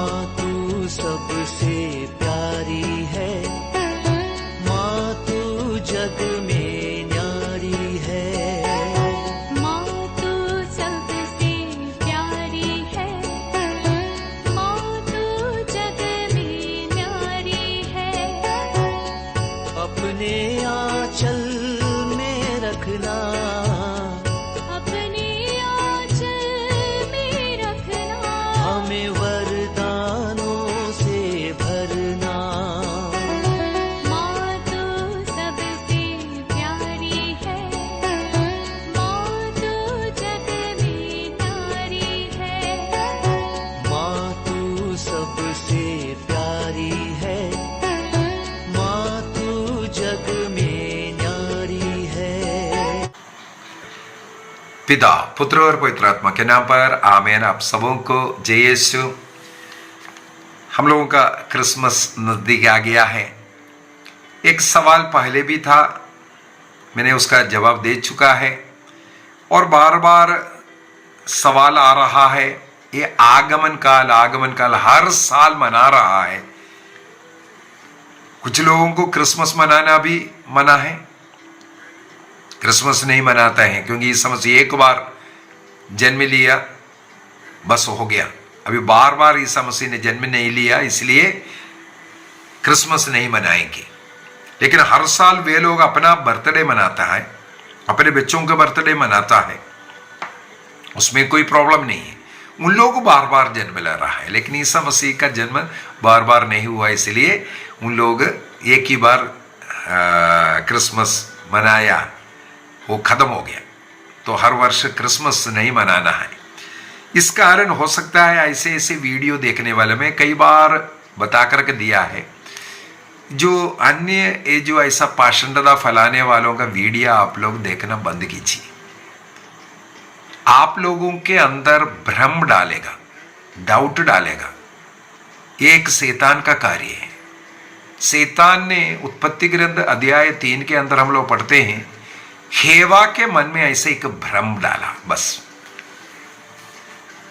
माँ तू सबसे प्यारी है, माँ तू जग में न्यारी है। माँ तू सबसे प्यारी है, माँ तू जग में न्यारी है। अपने आंचल में रखना, अपने आंचल में रखना। हमें वरदानों से भरना। माँ तू सबसे प्यारी है, माँ तू जग में न्यारी है। माँ तू सबसे प्यारी है, माँ तू जग में न्यारी है। पिता, पुत्र और पवित्र आत्मा के नाम पर आमीन। आप सबों को जय यीशु। हम लोगों का क्रिसमस नजदीक आ गया है। एक सवाल पहले भी था, मैंने उसका जवाब दे चुका है और बार बार सवाल आ रहा है। ये आगमन काल हर साल मना रहा है। कुछ लोगों को क्रिसमस मनाना भी मना है, क्रिसमस नहीं मनाता है क्योंकि इस समझ एक बार जन्म लिया बस हो गया। अभी बार बार ईसा मसीह ने जन्म नहीं लिया, इसलिए क्रिसमस नहीं मनाएंगे। लेकिन हर साल वे लोग अपना बर्थडे मनाता है, अपने बच्चों का बर्थडे मनाता है, उसमें कोई प्रॉब्लम नहीं है। उन लोगों को बार बार जन्म ले रहा है, लेकिन ईसा मसीह का जन्म बार बार नहीं हुआ, इसलिए उन लोग एक ही बार क्रिसमस मनाया, वो खत्म हो गया। तो हर वर्ष क्रिसमस नहीं मनाना है। इस कारण हो सकता है ऐसे ऐसे वीडियो देखने वाले में कई बार बता करके दिया है, जो अन्य ये जो ऐसा पाषंडता फैलाने वालों का वीडियो आप लोग देखना बंद कीजिए। आप लोगों के अंदर भ्रम डालेगा, डाउट डालेगा। एक शैतान का कार्य है। शैतान ने उत्पत्ति ग्रंथ अध्याय 3 के अंदर हम लोग पढ़ते हैं, हेवा के मन में ऐसे एक भ्रम डाला। बस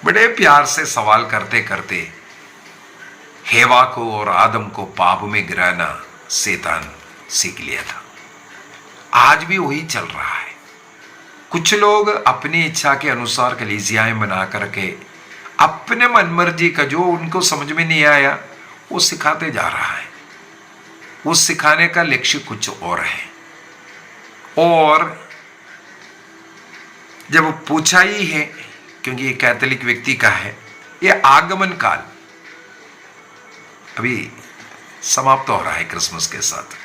बड़े प्यार से सवाल करते करते हेवा को और आदम को पाप में गिराना शैतान सीख लिया था। आज भी वही चल रहा है। कुछ लोग अपनी इच्छा के अनुसार कलीसियाएं बना करके अपने मनमर्जी का जो उनको समझ में नहीं आया वो सिखाते जा रहा है। उस सिखाने का लक्ष्य कुछ और है। और जब पूछा ही है, क्योंकि ये कैथोलिक व्यक्ति का है, ये आगमन काल अभी समाप्त हो रहा है क्रिसमस के साथ,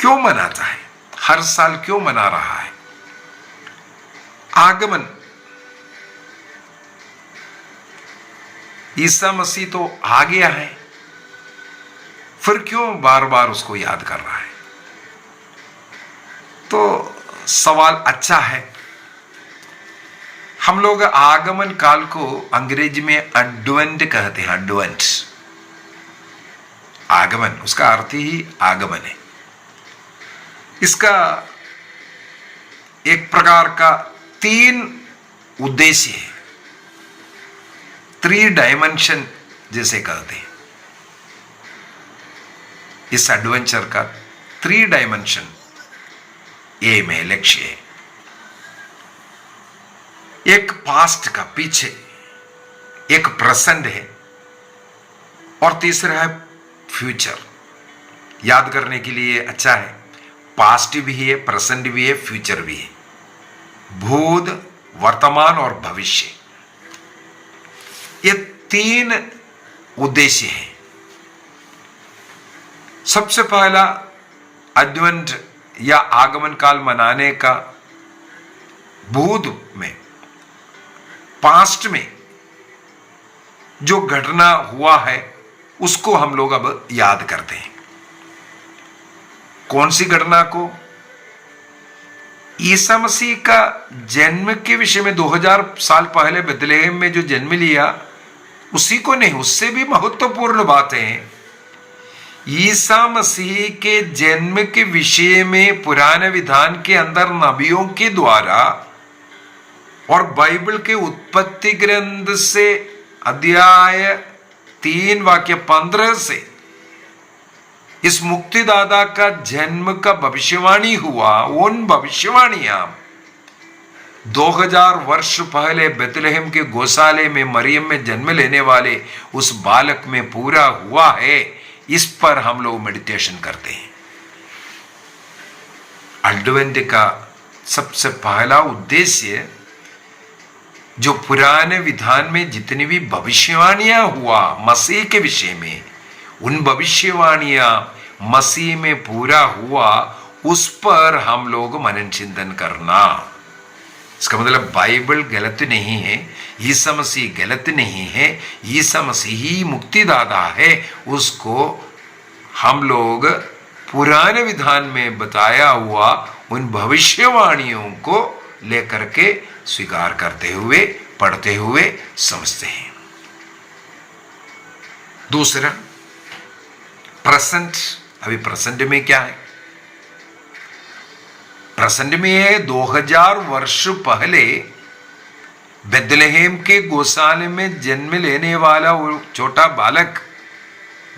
क्यों मनाता है? हर साल क्यों मना रहा है? आगमन, ईसा मसीह तो आ गया है, फिर क्यों बार बार उसको याद कर रहा है? तो सवाल अच्छा है। हम लोग आगमन काल को अंग्रेजी में एडवेंट कहते हैं। एडवेंट, आगमन, उसका अर्थ ही आगमन है। इसका एक प्रकार का 3 उद्देश्य है, 3 डायमेंशन जैसे कहते हैं। इस एडवेंचर का 3 डायमेंशन एम है, लक्ष्य है। एक पास्ट का पीछे, एक प्रेजेंट है और तीसरा है फ्यूचर। याद करने के लिए अच्छा है, पास्ट भी है, प्रेजेंट भी है, फ्यूचर भी है। भूत, वर्तमान और भविष्य, ये 3 उद्देश्य हैं। सबसे पहला एडवेंट या आगमन काल मनाने का भूत में, पास्ट में जो घटना हुआ है उसको हम लोग अब याद करते हैं। कौन सी घटना को? ईसा मसीह का जन्म के विषय में 2000 साल पहले बेथलेहम में जो जन्म लिया उसी को नहीं, उससे भी महत्वपूर्ण बातें हैं। ईसा मसीह के जन्म के विषय में पुराने विधान के अंदर नबियों के द्वारा और बाइबल के उत्पत्ति ग्रंथ से अध्याय 3 वाक्य 15 से इस मुक्तिदाता का जन्म का भविष्यवाणी हुआ। उन भविष्यवाणियां 2000 वर्ष पहले बेथलेहम के गौशाले में मरियम में जन्म लेने वाले उस बालक में पूरा हुआ है। इस पर हम लोग मेडिटेशन करते हैं। एडवेंट का सबसे पहला उद्देश्य जो पुराने विधान में जितनी भी भविष्यवाणियां हुआ मसीह के विषय में, उन भविष्यवाणियां मसीह में पूरा हुआ, उस पर हम लोग मनन चिंतन करना। इसका मतलब बाइबल गलत नहीं है, यीशु मसीह गलत नहीं है, यीशु मसीह ही मुक्तिदाता है। उसको हम लोग पुराने विधान में बताया हुआ उन भविष्यवाणियों को लेकर के स्वीकार करते हुए, पढ़ते हुए समझते हैं। दूसरा, प्रेजेंट। अभी प्रेजेंट में क्या है? प्रेजेंट में है 2000 वर्ष पहले बेथलेहम के गौशाले में जन्म लेने वाला वो छोटा बालक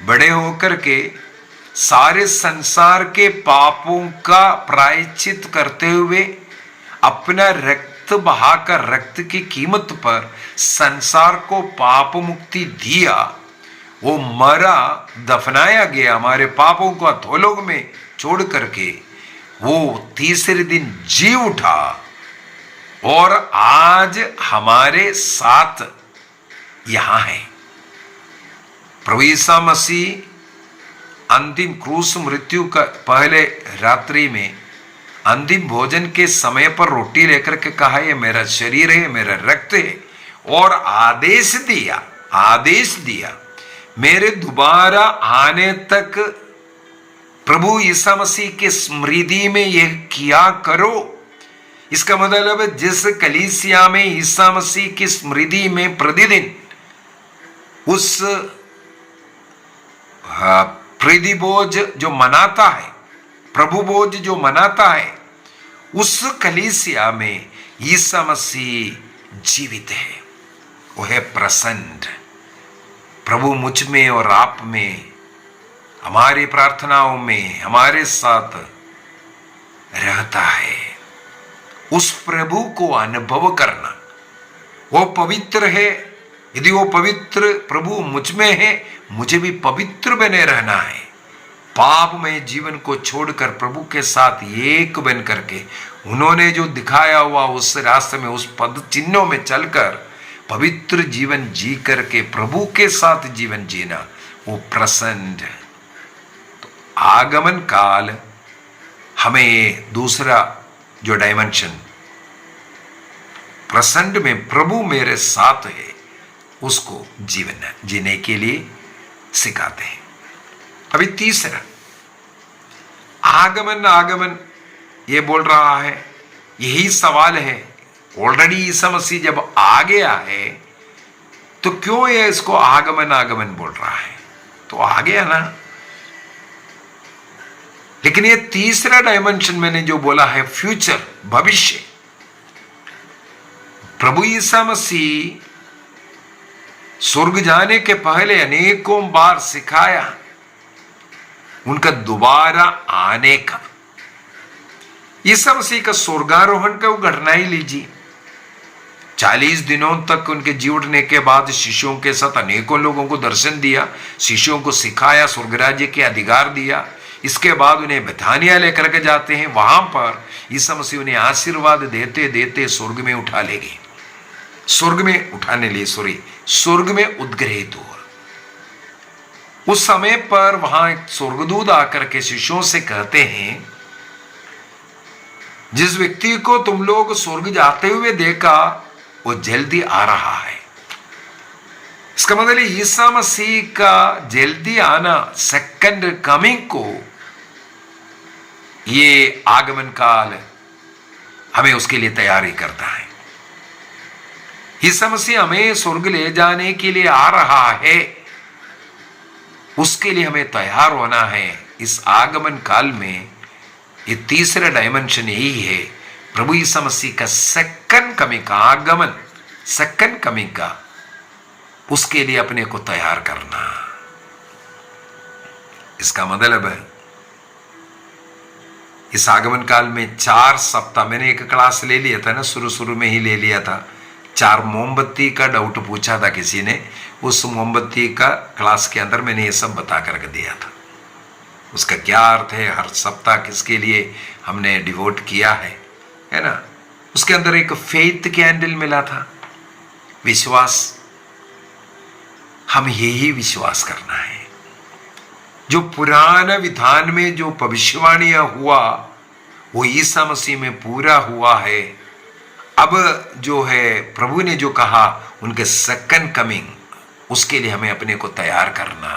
बड़े होकर के सारे संसार के पापों का प्रायश्चित करते हुए अपना रक्त बहाकर, रक्त की कीमत पर संसार को पाप मुक्ति दिया। वो मरा, दफनाया गया, हमारे पापों को अधोलोक में छोड़ करके वो तीसरे दिन जी उठा और आज हमारे साथ यहां है। प्रभु यीशु मसीह अंतिम क्रूस मृत्यु का पहले रात्रि में अंतिम भोजन के समय पर रोटी लेकर के कहा, ये मेरा शरीर है, मेरा रक्त है, और आदेश दिया मेरे दोबारा आने तक प्रभु यीशु मसीह के स्मृति में यह किया करो। इसका मतलब जिस कलीसिया में यीशु मसीह की स्मृति में प्रतिदिन उस प्रीति भोज जो मनाता है, प्रभु भोज जो मनाता है, उस कलीसिया में यीशु मसीह जीवित है। वो है प्रसन्न। प्रभु मुझ में और आप में, हमारी प्रार्थनाओं में हमारे साथ रहता है। उस प्रभु को अनुभव करना, वो पवित्र है। यदि वो पवित्र प्रभु मुझ में है, मुझे भी पवित्र बने रहना है। पापमय जीवन को छोड़कर प्रभु के साथ एक बन करके उन्होंने जो दिखाया हुआ उस रास्ते में, उस पद चिन्हों में चलकर पवित्र जीवन जी करके प्रभु के साथ जीवन जीना, वो प्रसन्न है। तो आगमन काल हमें दूसरा जो डायमेंशन, प्रसन्न में प्रभु मेरे साथ है, उसको जीवन जीने के लिए सिखाते हैं। अभी तीसरा, आगमन ये बोल रहा है, यही सवाल है। ऑलरेडी यीशु मसीह जब आ गया है तो क्यों ये इसको आगमन बोल रहा है? तो आ गया ना। लेकिन ये तीसरा डायमेंशन मैंने जो बोला है, फ्यूचर, भविष्य, प्रभु यीशु मसीह स्वर्ग जाने के पहले अनेकों बार सिखाया उनका दोबारा आने का। यीशु मसीह का स्वर्गारोहण का वो घटना ही लीजिए। 40 दिनों तक उनके जी उठने के बाद शिष्यों के साथ अनेकों लोगों को दर्शन दिया, शिष्यों को सिखाया, स्वर्ग राज्य के अधिकार दिया। इसके बाद उन्हें बेथानिया लेकर के जाते हैं। वहां पर यीशु मसीह उन्हें आशीर्वाद देते देते स्वर्ग में उठा ले गए। स्वर्ग में उद्ग्रहित हुआ। उस समय पर वहां एक स्वर्गदूत आकर के शिष्यों से कहते हैं, जिस व्यक्ति को तुम लोग स्वर्ग जाते हुए देखा वो जल्दी आ रहा है। इसका मतलब यीशु मसीह का जल्दी आना, सेकंड कमिंग को, ये आगमन काल हमें उसके लिए तैयारी करता है। यीशु मसीह हमें स्वर्ग ले जाने के लिए आ रहा है, उसके लिए हमें तैयार होना है। इस आगमन काल में ये तीसरा डायमेंशन यही है, प्रभु यीशु मसीह का सेकंड कमिंग का आगमन, सेकंड कमिंग का उसके लिए अपने को तैयार करना। इसका मतलब है इस आगमन काल में 4 सप्ताह, मैंने एक क्लास ले लिया था ना, शुरू में ही ले लिया था। 4 मोमबत्ती का डाउट पूछा था किसी ने, उस मोमबत्ती का क्लास के अंदर मैंने ये सब बता कर दिया था। उसका क्या अर्थ है, हर सप्ताह किसके लिए हमने डिवोट किया है ना। उसके अंदर एक फेथ कैंडल मिला था, विश्वास। हम यही विश्वास करना है। जो पुराना विधान में जो भविष्यवाणियां हुआ वो ईसा मसीह में पूरा हुआ है। अब जो है प्रभु ने जो कहा उनके सेकंड कमिंग, उसके लिए हमें अपने को तैयार करना।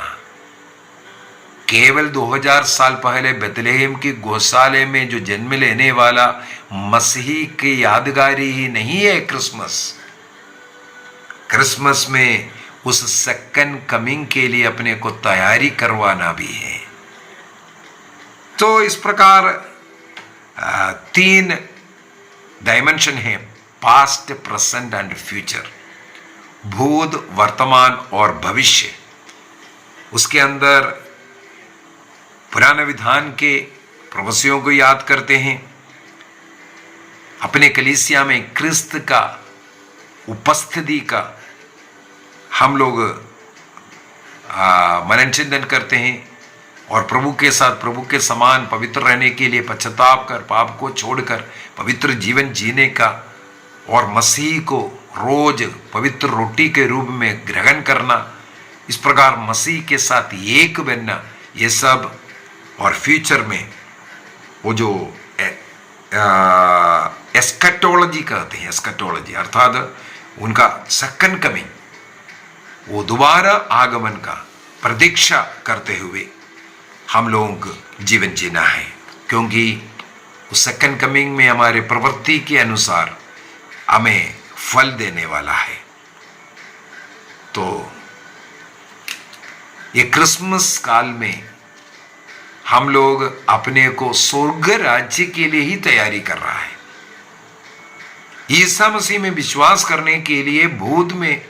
केवल 2000 साल पहले बेथलेहम की गौशाले में जो जन्म लेने वाला मसीही की यादगारी ही नहीं है क्रिसमस। क्रिसमस में उस सेकंड कमिंग के लिए अपने को तैयारी करवाना भी है। तो इस प्रकार 3 डायमेंशन है, पास्ट, प्रेजेंट एंड फ्यूचर। भूत, वर्तमान और भविष्य। उसके अंदर पुराने विधान के प्रवचनों को याद करते हैं। अपने कलीसिया में क्रिस्त का उपस्थिति का हम लोग मनन चिंतन करते हैं और प्रभु के साथ, प्रभु के समान पवित्र रहने के लिए पश्चाताप कर, पाप को छोड़कर पवित्र जीवन जीने का और मसीह को रोज पवित्र रोटी के रूप में ग्रहण करना, इस प्रकार मसीह के साथ एक बनना, ये सब। और फ्यूचर में वो जो एस्कटोलॉजी कहते हैं, एस्कटोलॉजी अर्थात उनका सेकंड कमिंग, वो दोबारा आगमन का प्रतीक्षा करते हुए हम लोग जीवन जीना है। क्योंकि उस सेकंड कमिंग में हमारे प्रवृत्ति के अनुसार हमें फल देने वाला है। तो ये क्रिसमस काल में हम लोग अपने को स्वर्ग राज्य के लिए ही तैयारी कर रहा है। ईसा मसीह में विश्वास करने के लिए भूत में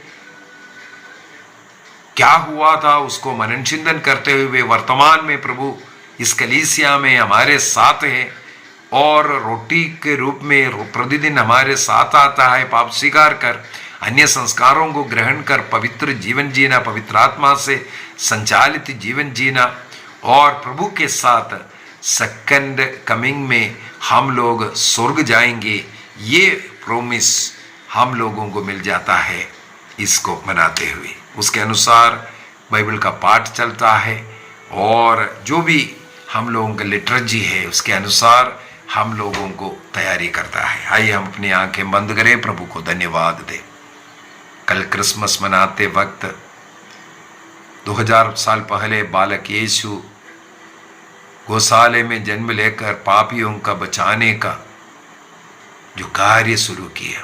क्या हुआ था उसको मनन चिंतन करते हुए वर्तमान में प्रभु इस कलीसिया में हमारे साथ है और रोटी के रूप में प्रतिदिन हमारे साथ आता है। पाप स्वीकार कर, अन्य संस्कारों को ग्रहण कर पवित्र जीवन जीना, पवित्र आत्मा से संचालित जीवन जीना और प्रभु के साथ सेकंड कमिंग में हम लोग स्वर्ग जाएंगे, ये प्रोमिस हम लोगों को मिल जाता है इसको मनाते हुए। उसके अनुसार बाइबल का पाठ चलता है और जो भी हम लोगों का लिटरेजी है उसके अनुसार हम लोगों को तैयारी करता है। आइए हम अपनी आंखें बंद करें, प्रभु को धन्यवाद दें। कल क्रिसमस मनाते वक्त 2000 साल पहले बालक यीशु गौशाले में जन्म लेकर पापियों का बचाने का जो कार्य शुरू किया,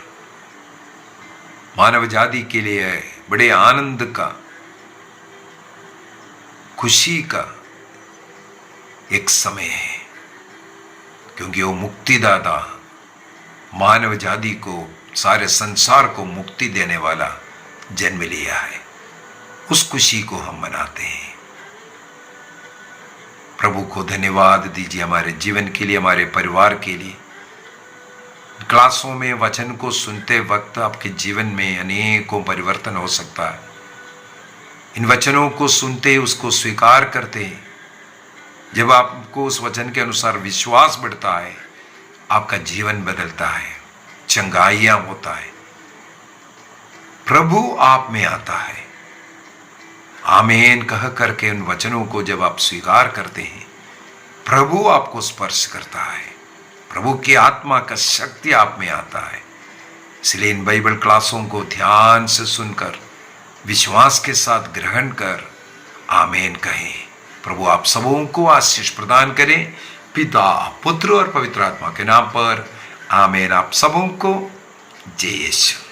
मानव जाति के लिए बड़े आनंद का, खुशी का एक समय है। क्योंकि वो मुक्तिदाता मानव जाति को, सारे संसार को मुक्ति देने वाला जन्म लिया है। उस खुशी को हम मनाते हैं। प्रभु को धन्यवाद दीजिए हमारे जीवन के लिए, हमारे परिवार के लिए। क्लासों में वचन को सुनते वक्त आपके जीवन में अनेकों परिवर्तन हो सकता है। इन वचनों को सुनते उसको स्वीकार करते हैं। जब आपको उस वचन के अनुसार विश्वास बढ़ता है, आपका जीवन बदलता है, चंगाइयां होता है, प्रभु आप में आता है। आमीन कह करके उन वचनों को जब आप स्वीकार करते हैं, प्रभु आपको स्पर्श करता है, प्रभु की आत्मा का शक्ति आप में आता है। इसलिए इन बाइबल क्लासों को ध्यान से सुनकर विश्वास के साथ ग्रहण कर आमीन कहें। प्रभु आप सबों को आशीष प्रदान करें, पिता, पुत्र और पवित्र आत्मा के नाम पर आमीन। आप सबों को जय यीशु।